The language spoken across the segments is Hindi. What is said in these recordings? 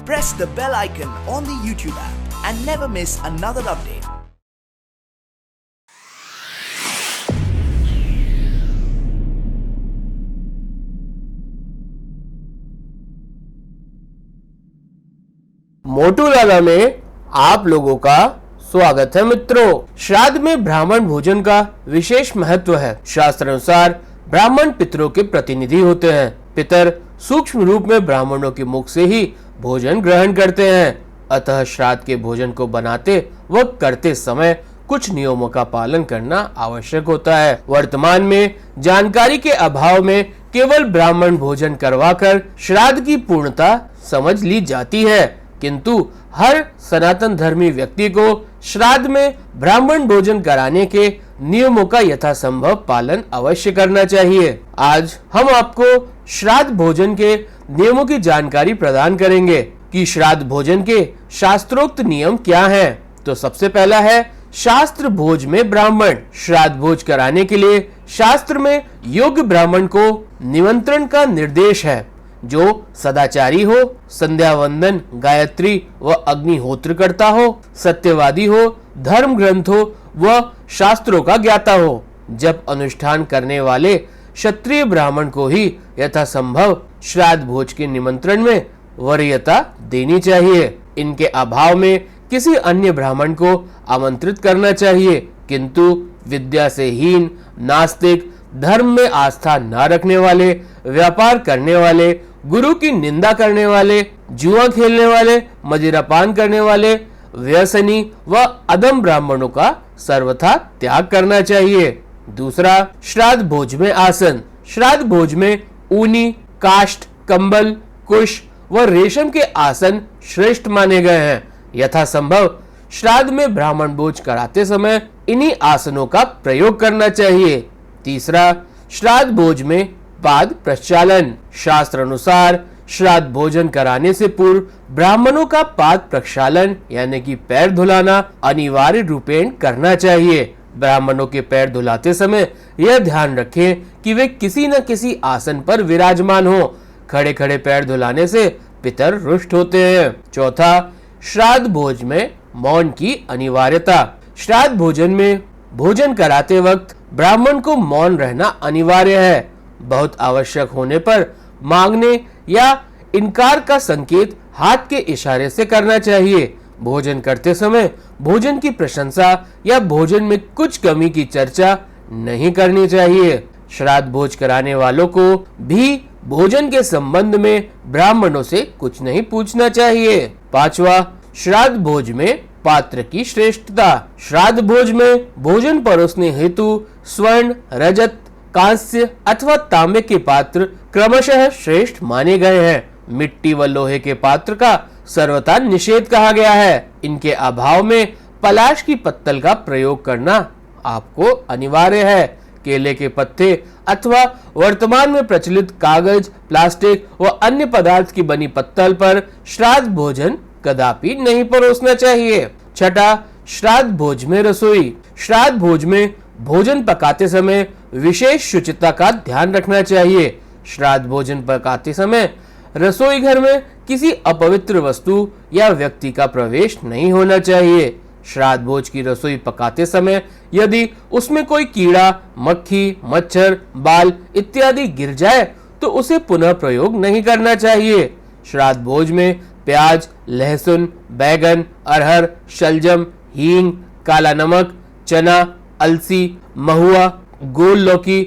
press the bell icon on the YouTube app and never miss another update. मोटू लाला में आप लोगों का स्वागत है मित्रों। श्राद्ध में ब्राह्मण भोजन का विशेष महत्व है। शास्त्र अनुसार ब्राह्मण पितरों के प्रतिनिधि होते हैं। पितर सूक्ष्म रूप में ब्राह्मणों के मुख से ही भोजन ग्रहण करते हैं। अतः श्राद्ध के भोजन को बनाते व करते समय कुछ नियमों का पालन करना आवश्यक होता है। वर्तमान में जानकारी के अभाव में केवल ब्राह्मण भोजन करवाकर श्राद्ध की पूर्णता समझ ली जाती है, किंतु हर सनातन धर्मी व्यक्ति को श्राद्ध में ब्राह्मण भोजन कराने के नियमों का यथासंभव पालन अवश्य करना चाहिए। आज हम आपको श्राद्ध भोजन के नियमों की जानकारी प्रदान करेंगे कि श्राद्ध भोजन के शास्त्रोक्त नियम क्या हैं। तो सबसे पहला है शास्त्र भोज में ब्राह्मण। श्राद्ध भोज कराने के लिए शास्त्र में योग्य ब्राह्मण को निमंत्रण का निर्देश है, जो सदाचारी हो, संध्या वंदन, गायत्री व अग्निहोत्र करता हो, सत्यवादी हो, धर्म ग्रंथ हो व शास्त्रों का ज्ञाता हो। जब अनुष्ठान करने वाले क्षत्रिय ब्राह्मण को ही यथासंभव श्राद्ध भोज के निमंत्रण में वरीयता देनी चाहिए। इनके अभाव में किसी अन्य ब्राह्मण को आमंत्रित करना चाहिए, किंतु विद्या से हीन, नास्तिक, धर्म में आस्था न रखने वाले, व्यापार करने वाले, गुरु की निंदा करने वाले, जुआ खेलने वाले, मदिरापान करने वाले, व्यसनी व अधम ब्राह्मणों का सर्वथा त्याग करना चाहिए। दूसरा, श्राद्ध भोज में आसन। श्राद्ध भोज में ऊनी, काष्ठ, कंबल, कुश व रेशम के आसन श्रेष्ठ माने गए हैं। यथासंभव श्राद्ध में ब्राह्मण भोज कराते समय इन्हीं आसनों का प्रयोग करना चाहिए। तीसरा, श्राद्ध भोज में पाद प्रक्षालन। शास्त्र अनुसार श्राद्ध भोजन कराने से पूर्व ब्राह्मणों का पाद प्रक्षालन यानी कि पैर धुलाना अनिवार्य रूपेण करना चाहिए। ब्राह्मणों के पैर धुलाते समय यह ध्यान रखें कि वे किसी न किसी आसन पर विराजमान हो। खड़े खड़े पैर धुलाने से पितर रुष्ट होते हैं। चौथा, श्राद्ध भोज में मौन की अनिवार्यता। श्राद्ध भोजन में भोजन कराते वक्त ब्राह्मण को मौन रहना अनिवार्य है। बहुत आवश्यक होने पर मांगने या इनकार का संकेत हाथ के इशारे से करना चाहिए। भोजन करते समय भोजन की प्रशंसा या भोजन में कुछ कमी की चर्चा नहीं करनी चाहिए। श्राद्ध भोज कराने वालों को भी भोजन के संबंध में ब्राह्मणों से कुछ नहीं पूछना चाहिए। पांचवा, श्राद्ध भोज में पात्र की श्रेष्ठता। श्राद्ध भोज में भोजन परोसने हेतु स्वर्ण, रजत, कांस्य अथवा तांबे के पात्र क्रमशः श्रेष्ठ माने गए हैं। मिट्टी व लोहे के पात्र का सर्वथा निषेध कहा गया है। इनके अभाव में पलाश की पत्तल का प्रयोग करना आपको अनिवार्य है। केले के पत्ते अथवा वर्तमान में प्रचलित कागज, प्लास्टिक व अन्य पदार्थ की बनी पत्तल पर श्राद्ध भोजन कदापि नहीं परोसना चाहिए। छठा, श्राद्ध भोज में रसोई। श्राद्ध भोज में भोजन पकाते समय विशेष शुचिता का ध्यान रखना चाहिए। श्राद्ध भोजन पकाते समय रसोई घर में किसी अपवित्र वस्तु या व्यक्ति का प्रवेश नहीं होना चाहिए। श्राद्ध भोज की रसोई पकाते समय यदि उसमें कोई कीड़ा, मक्खी, मच्छर, बाल इत्यादि गिर जाए तो उसे पुनः प्रयोग नहीं करना चाहिए। श्राद्ध भोज में प्याज, लहसुन, बैगन, अरहर, शलजम, हींग, काला नमक, चना, अलसी, महुआ, गोल लौकी,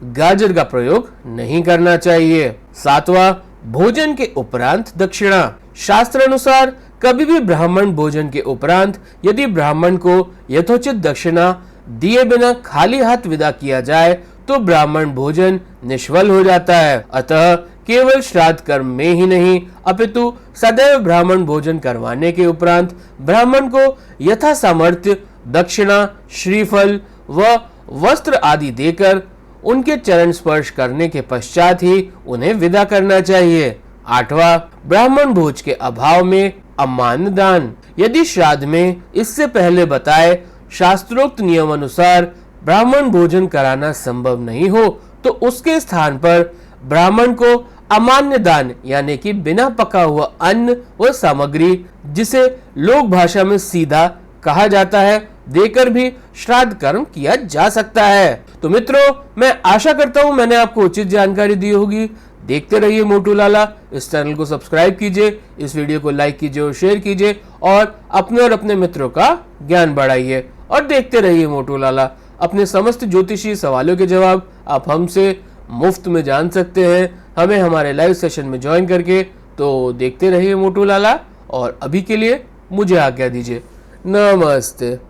गाजर का प्रयोग नहीं करना चाहिए। सातवां, भोजन के उपरांत दक्षिणा। शास्त्र अनुसार कभी भी ब्राह्मण भोजन के उपरांत यदि ब्राह्मण को यथोचित दक्षिणा दिए बिना खाली हाथ विदा किया जाए तो ब्राह्मण भोजन निष्फल हो जाता है। अतः केवल श्राद्ध कर्म में ही नहीं अपितु सदैव ब्राह्मण भोजन करवाने के उपरांत ब्राह्मण को यथा सामर्थ्य दक्षिणा, श्रीफल व वस्त्र आदि देकर उनके चरण स्पर्श करने के पश्चात ही उन्हें विदा करना चाहिए। आठवां, ब्राह्मण भोज के अभाव में अम्मान दान। यदि श्राद्ध में इससे पहले बताए शास्त्रोक्त नियम अनुसार ब्राह्मण भोजन कराना संभव नहीं हो तो उसके स्थान पर ब्राह्मण को अमान्य दान यानी कि बिना पका हुआ अन्न व सामग्री, जिसे लोक भाषा में सीधा कहा जाता है, देकर भी श्राद्ध कर्म किया जा सकता है। तो मित्रों, मैं आशा करता हूं मैंने आपको उचित जानकारी दी होगी। देखते रहिए मोटू लाला। इस चैनल को सब्सक्राइब कीजिए, इस वीडियो को लाइक कीजिए और शेयर कीजिए और अपने मित्रों का ज्ञान बढ़ाइए। और देखते रहिए मोटू लाला। अपने समस्त ज्योतिषी सवालों के जवाब आप हमसे मुफ्त में जान सकते हैं, हमें हमारे लाइव सेशन में ज्वाइन करके। तो देखते रहिए मोटू लाला और अभी के लिए मुझे आज्ञा दीजिए। नमस्ते।